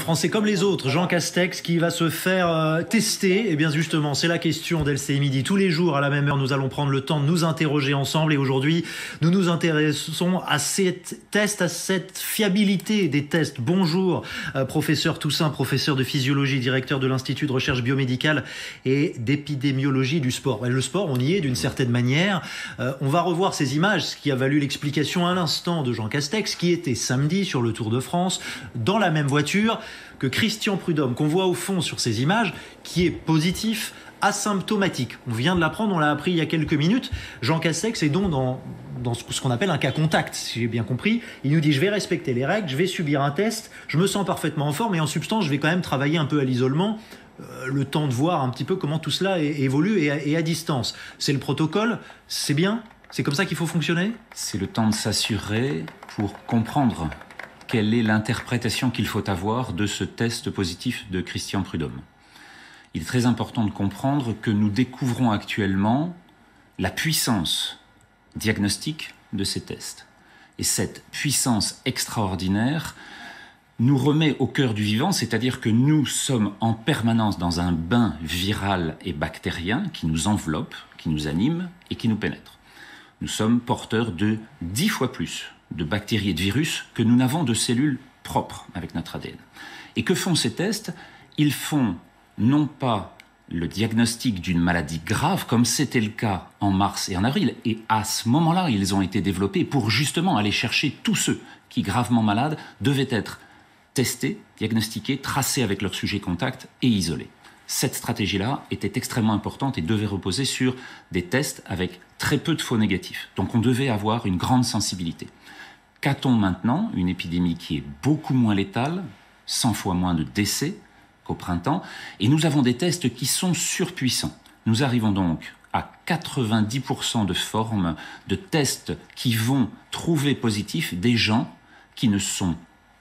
Français comme les autres, Jean Castex qui va se faire tester. Et bien justement, c'est la question d'LCI Midi. Tous les jours à la même heure, nous allons prendre le temps de nous interroger ensemble. Et aujourd'hui, nous nous intéressons à ces tests, à cette fiabilité des tests. Bonjour, professeur Toussaint, professeur de physiologie, directeur de l'Institut de recherche biomédicale et d'épidémiologie du sport. Le sport, on y est d'une certaine manière. On va revoir ces images, ce qui a valu l'explication à l'instant de Jean Castex, qui était samedi sur le Tour de France, dans la même voiture que Christian Prudhomme, qu'on voit au fond sur ces images, qui est positif, asymptomatique. On vient de l'apprendre, on l'a appris il y a quelques minutes. Jean Castex est donc dans ce qu'on appelle un cas contact, si j'ai bien compris. Il nous dit, je vais respecter les règles, je vais subir un test, je me sens parfaitement en forme, et en substance, je vais quand même travailler un peu à l'isolement, le temps de voir un petit peu comment tout cela évolue et à distance. C'est le protocole, c'est bien, c'est comme ça qu'il faut fonctionner ? C'est le temps de s'assurer pour comprendre quelle est l'interprétation qu'il faut avoir de ce test positif de Christian Prudhomme. Il est très important de comprendre que nous découvrons actuellement la puissance diagnostique de ces tests. Et cette puissance extraordinaire nous remet au cœur du vivant, c'est-à-dire que nous sommes en permanence dans un bain viral et bactérien qui nous enveloppe, qui nous anime et qui nous pénètre. Nous sommes porteurs de 10 fois plus de bactéries et de virus que nous n'avons de cellules propres avec notre ADN. Et que font ces tests ? Ils font non pas le diagnostic d'une maladie grave, comme c'était le cas en mars et en avril, et à ce moment-là, ils ont été développés pour justement aller chercher tous ceux qui, gravement malades, devaient être testés, diagnostiqués, tracés avec leur sujet contact et isolés. Cette stratégie-là était extrêmement importante et devait reposer sur des tests avec très peu de faux négatifs. Donc on devait avoir une grande sensibilité. Qu'a-t-on maintenant ? Une épidémie qui est beaucoup moins létale, 100 fois moins de décès qu'au printemps, et nous avons des tests qui sont surpuissants. Nous arrivons donc à 90% de formes de tests qui vont trouver positifs des gens qui ne sont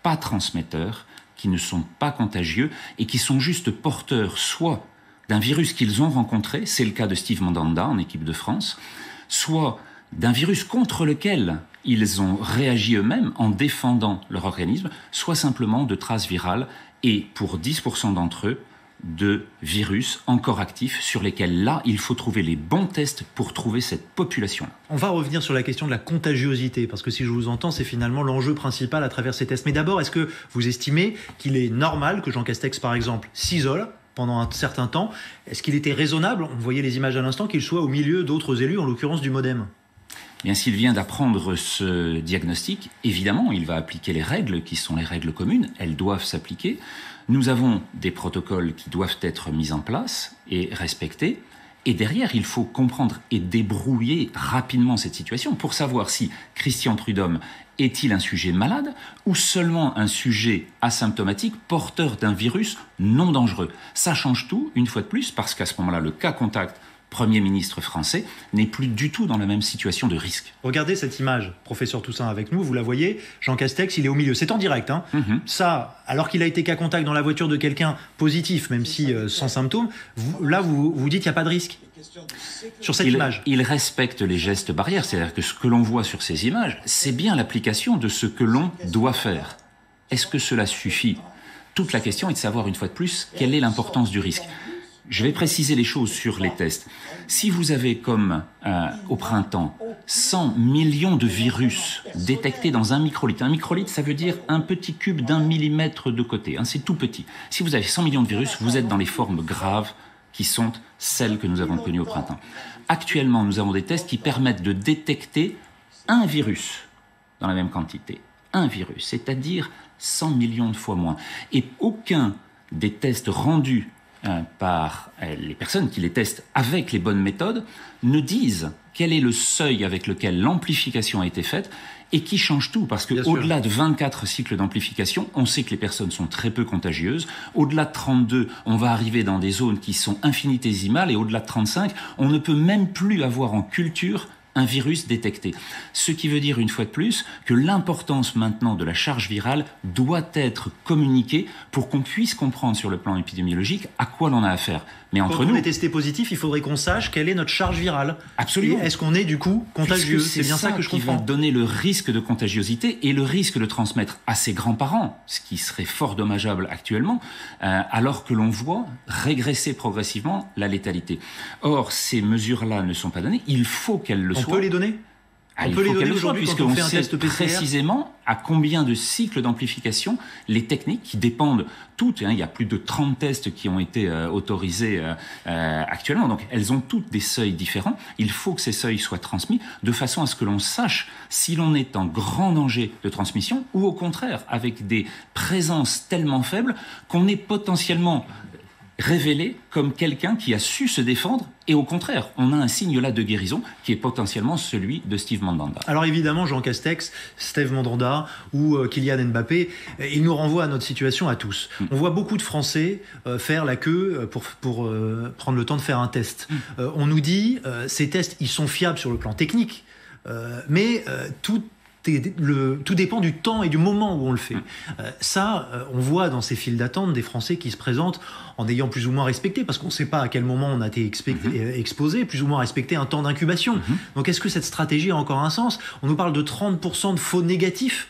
pas transmetteurs, qui ne sont pas contagieux et qui sont juste porteurs soit d'un virus qu'ils ont rencontré, c'est le cas de Steve Mandanda en équipe de France, soit d'un virus contre lequel ils ont réagi eux-mêmes en défendant leur organisme, soit simplement de traces virales et pour 10% d'entre eux, de virus encore actifs sur lesquels, là, il faut trouver les bons tests pour trouver cette population-là. On va revenir sur la question de la contagiosité, parce que si je vous entends, c'est finalement l'enjeu principal à travers ces tests. Mais d'abord, est-ce que vous estimez qu'il est normal que Jean Castex, par exemple, s'isole pendant un certain temps ? Est-ce qu'il était raisonnable, on voyait les images à l'instant, qu'il soit au milieu d'autres élus, en l'occurrence du MoDem ? Bien, s'il vient d'apprendre ce diagnostic, évidemment, il va appliquer les règles qui sont les règles communes. Elles doivent s'appliquer. Nous avons des protocoles qui doivent être mis en place et respectés. Et derrière, il faut comprendre et débrouiller rapidement cette situation pour savoir si Christian Prudhomme est-il un sujet malade ou seulement un sujet asymptomatique porteur d'un virus non dangereux. Ça change tout, une fois de plus, parce qu'à ce moment-là, le cas contact Premier ministre français n'est plus du tout dans la même situation de risque. Regardez cette image, professeur Toussaint avec nous, vous la voyez, Jean Castex, il est au milieu, c'est en direct. Ça, alors qu'il a été cas contact dans la voiture de quelqu'un positif, même si sans symptômes, vous dites qu'il n'y a pas de risque sur cette image. Il respecte les gestes barrières, c'est-à-dire que ce que l'on voit sur ces images, c'est bien l'application de ce que l'on doit faire. Est-ce que cela suffit ? Toute la question est de savoir une fois de plus quelle est l'importance du risque. Je vais préciser les choses sur les tests. Si vous avez, comme au printemps, 100 millions de virus détectés dans un microlitre, ça veut dire un petit cube d'1 millimètre de côté, c'est tout petit. Si vous avez 100 millions de virus, vous êtes dans les formes graves qui sont celles que nous avons connues au printemps. Actuellement, nous avons des tests qui permettent de détecter un virus dans la même quantité. Un virus, c'est-à-dire 100 millions de fois moins. Et aucun des tests rendus par les personnes qui les testent avec les bonnes méthodes, ne disent quel est le seuil avec lequel l'amplification a été faite et qui change tout. Parce qu'au-delà de 24 cycles d'amplification, on sait que les personnes sont très peu contagieuses. Au-delà de 32, on va arriver dans des zones qui sont infinitésimales et au-delà de 35, on ne peut même plus avoir en culture un virus détecté. Ce qui veut dire une fois de plus que l'importance maintenant de la charge virale doit être communiquée pour qu'on puisse comprendre sur le plan épidémiologique à quoi l'on a affaire. Mais entre Quand on est testé positif, il faudrait qu'on sache quelle est notre charge virale. Absolument. Et est-ce qu'on est du coup contagieux? C'est bien ça que je comprends. Qui va donner le risque de contagiosité et le risque de transmettre à ses grands-parents, ce qui serait fort dommageable actuellement, alors que l'on voit régresser progressivement la létalité. Or, ces mesures-là ne sont pas données. Il faut qu'elles le soient. On peut les donner? On peut les donner aujourd'hui puisqu'on sait précisément à combien de cycles d'amplification les techniques qui dépendent toutes, il y a plus de 30 tests qui ont été autorisés actuellement, donc elles ont toutes des seuils différents. Il faut que ces seuils soient transmis de façon à ce que l'on sache si l'on est en grand danger de transmission ou au contraire avec des présences tellement faibles qu'on est potentiellement révélé comme quelqu'un qui a su se défendre et au contraire, on a un signe là de guérison qui est potentiellement celui de Steve Mandanda. Alors évidemment, Jean Castex, Steve Mandanda ou Kylian Mbappé, ils nous renvoient à notre situation à tous. On voit beaucoup de Français faire la queue pour prendre le temps de faire un test. On nous dit, ces tests, ils sont fiables sur le plan technique, mais tout dépend du temps et du moment où on le fait. On voit dans ces files d'attente des Français qui se présentent en ayant plus ou moins respecté, parce qu'on ne sait pas à quel moment on a été exposé, plus ou moins respecté un temps d'incubation. Donc est-ce que cette stratégie a encore un sens? On nous parle de 30% de faux négatifs.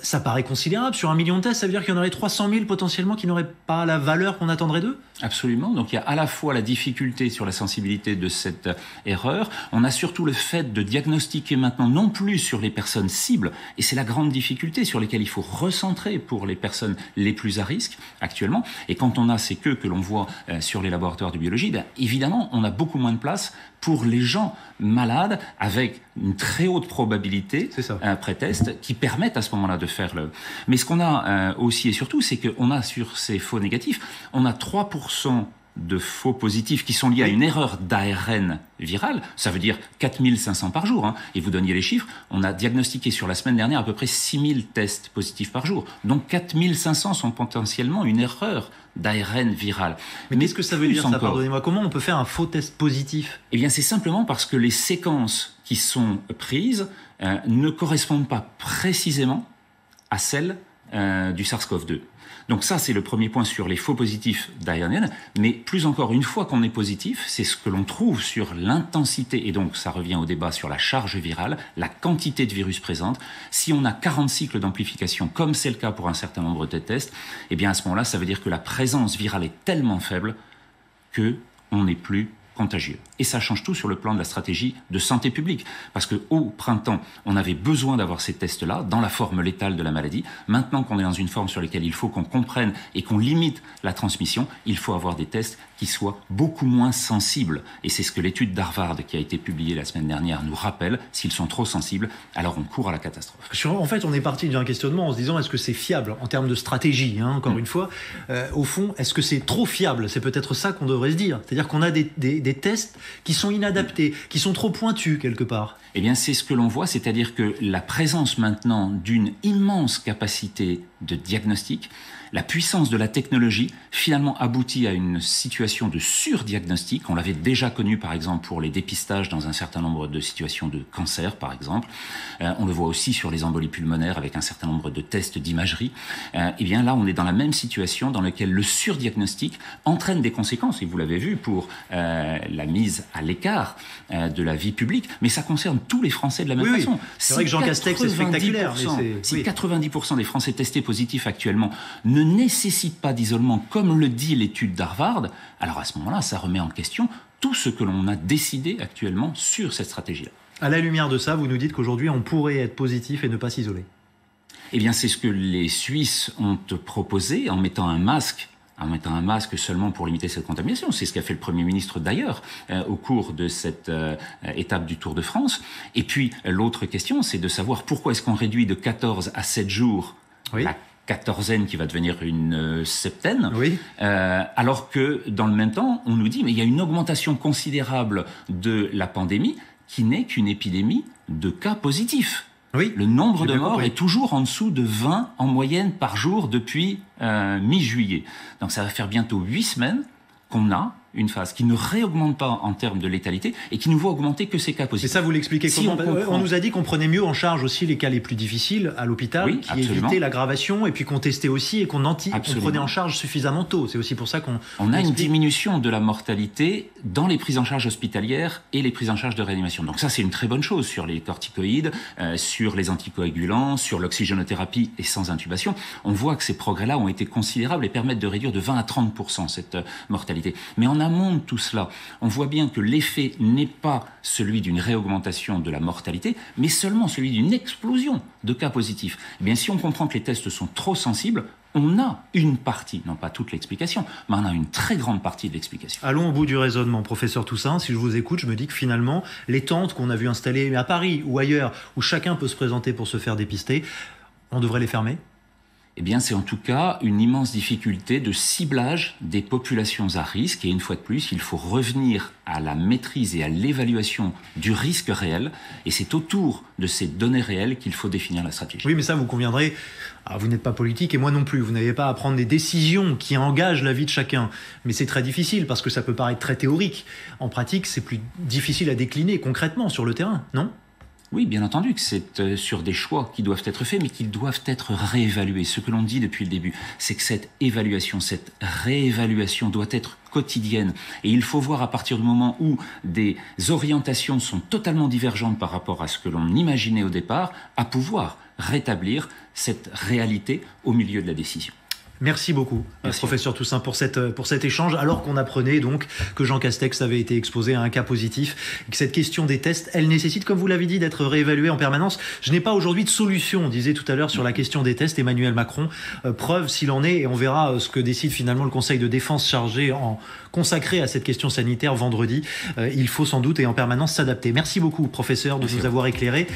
Ça paraît considérable. Sur 1 million de tests, ça veut dire qu'il y en aurait 300 000 potentiellement qui n'auraient pas la valeur qu'on attendrait d'eux? Absolument. Donc il y a à la fois la difficulté sur la sensibilité de cette erreur. On a surtout le fait de diagnostiquer maintenant non plus sur les personnes cibles, et c'est la grande difficulté sur lesquelles il faut recentrer pour les personnes les plus à risque actuellement. Et quand on a ces queues que l'on voit sur les laboratoires de biologie, évidemment, on a beaucoup moins de place pour les gens malades avec une très haute probabilité pré-test qui permettent à ce moment-là de faire le... Mais ce qu'on a aussi et surtout, c'est qu'on a sur ces faux négatifs, on a 3% de faux positifs qui sont liés à une erreur d'ARN viral. Ça veut dire 4500 par jour. Et vous donniez les chiffres, on a diagnostiqué sur la semaine dernière à peu près 6000 tests positifs par jour. Donc 4500 sont potentiellement une erreur d'ARN viral. Mais qu'est-ce que ça veut dire, ça? Pardonnez-moi. Comment on peut faire un faux test positif? Eh bien, c'est simplement parce que les séquences qui sont prises ne correspondent pas précisément à celles du SARS-CoV-2. Donc ça, c'est le premier point sur les faux positifs d'ARN. Mais plus encore, une fois qu'on est positif, c'est ce que l'on trouve sur l'intensité, et donc ça revient au débat sur la charge virale, la quantité de virus présente. Si on a 40 cycles d'amplification, comme c'est le cas pour un certain nombre de tests, eh bien à ce moment-là, ça veut dire que la présence virale est tellement faible qu'on n'est plus contagieux. Et ça change tout sur le plan de la stratégie de santé publique. Parce qu'au printemps, on avait besoin d'avoir ces tests-là dans la forme létale de la maladie. Maintenant qu'on est dans une forme sur laquelle il faut qu'on comprenne et qu'on limite la transmission, il faut avoir des tests qui soient beaucoup moins sensibles. Et c'est ce que l'étude d'Harvard qui a été publiée la semaine dernière nous rappelle. S'ils sont trop sensibles, alors on court à la catastrophe. En fait, on est parti d'un questionnement en se disant, est-ce que c'est fiable en termes de stratégie, encore une fois. Au fond, est-ce que c'est trop fiable? C'est peut-être ça qu'on devrait se dire. C'est-à-dire qu'on a des tests qui sont inadaptés, qui sont trop pointus quelque part. Eh bien, c'est ce que l'on voit, c'est-à-dire que la présence maintenant d'une immense capacité de diagnostic, la puissance de la technologie, finalement aboutit à une situation de surdiagnostic. On l'avait déjà connu, par exemple, pour les dépistages dans un certain nombre de situations de cancer, par exemple. On le voit aussi sur les embolies pulmonaires avec un certain nombre de tests d'imagerie. Eh bien, là, on est dans la même situation dans laquelle le surdiagnostic entraîne des conséquences, et vous l'avez vu, pour la mise à l'écart de la vie publique, mais ça concerne tous les Français de la même façon. C'est vrai que Jean Castex, c'est spectaculaire. Si 90% des Français testés positifs actuellement ne nécessitent pas d'isolement, comme le dit l'étude d'Harvard, alors à ce moment-là, ça remet en question tout ce que l'on a décidé actuellement sur cette stratégie-là. À la lumière de ça, vous nous dites qu'aujourd'hui, on pourrait être positif et ne pas s'isoler. Eh bien, c'est ce que les Suisses ont proposé en mettant un masque seulement pour limiter cette contamination. C'est ce qu'a fait le Premier ministre d'ailleurs au cours de cette étape du Tour de France. Et puis l'autre question, c'est de savoir pourquoi est-ce qu'on réduit de 14 à 7 jours la quatorzaine qui va devenir une septaine, alors que dans le même temps, on nous dit mais il y a une augmentation considérable de la pandémie qui n'est qu'une épidémie de cas positifs. Le nombre de morts est toujours en dessous de 20 en moyenne par jour depuis mi-juillet. Donc ça va faire bientôt 8 semaines qu'on a une phase, qui ne réaugmente pas en termes de létalité et qui ne voit augmenter que ces cas positifs. Et ça, vous l'expliquez comment? On nous a dit qu'on prenait mieux en charge aussi les cas les plus difficiles à l'hôpital, oui, qui évitaient l'aggravation, et puis qu'on testait aussi et qu'on prenait en charge suffisamment tôt. C'est aussi pour ça qu'on a une diminution de la mortalité dans les prises en charge hospitalières et les prises en charge de réanimation. Donc ça, c'est une très bonne chose sur les corticoïdes, sur les anticoagulants, sur l'oxygénothérapie et sans intubation. On voit que ces progrès-là ont été considérables et permettent de réduire de 20 à 30% cette mortalité. Mais en amont de tout cela, on voit bien que l'effet n'est pas celui d'une réaugmentation de la mortalité, mais seulement celui d'une explosion de cas positifs. Eh bien, si on comprend que les tests sont trop sensibles, on a une partie, non pas toute l'explication, mais on a une très grande partie de l'explication. Allons au bout du raisonnement, professeur Toussaint. Si je vous écoute, je me dis que finalement, les tentes qu'on a vues installées à Paris ou ailleurs, où chacun peut se présenter pour se faire dépister, on devrait les fermer ? Eh bien, c'est en tout cas une immense difficulté de ciblage des populations à risque. Et une fois de plus, il faut revenir à la maîtrise et à l'évaluation du risque réel. Et c'est autour de ces données réelles qu'il faut définir la stratégie. Oui, mais ça, vous conviendrez, vous n'êtes pas politique et moi non plus. Vous n'avez pas à prendre des décisions qui engagent la vie de chacun. Mais c'est très difficile parce que ça peut paraître très théorique. En pratique, c'est plus difficile à décliner concrètement sur le terrain, non ? Oui, bien entendu que c'est sur des choix qui doivent être faits, mais qui doivent être réévalués. Ce que l'on dit depuis le début, c'est que cette évaluation, cette réévaluation doit être quotidienne. Et il faut voir à partir du moment où des orientations sont totalement divergentes par rapport à ce que l'on imaginait au départ, à pouvoir rétablir cette réalité au milieu de la décision. Merci beaucoup, professeur Toussaint, pour cet échange, alors qu'on apprenait donc que Jean Castex avait été exposé à un cas positif, et que cette question des tests, elle nécessite, comme vous l'avez dit, d'être réévaluée en permanence. Je n'ai pas aujourd'hui de solution, on disait tout à l'heure, sur la question des tests. Emmanuel Macron, preuve s'il en est, et on verra ce que décide finalement le Conseil de défense consacré à cette question sanitaire vendredi. Il faut sans doute et en permanence s'adapter. Merci beaucoup, professeur, de nous avoir éclairé.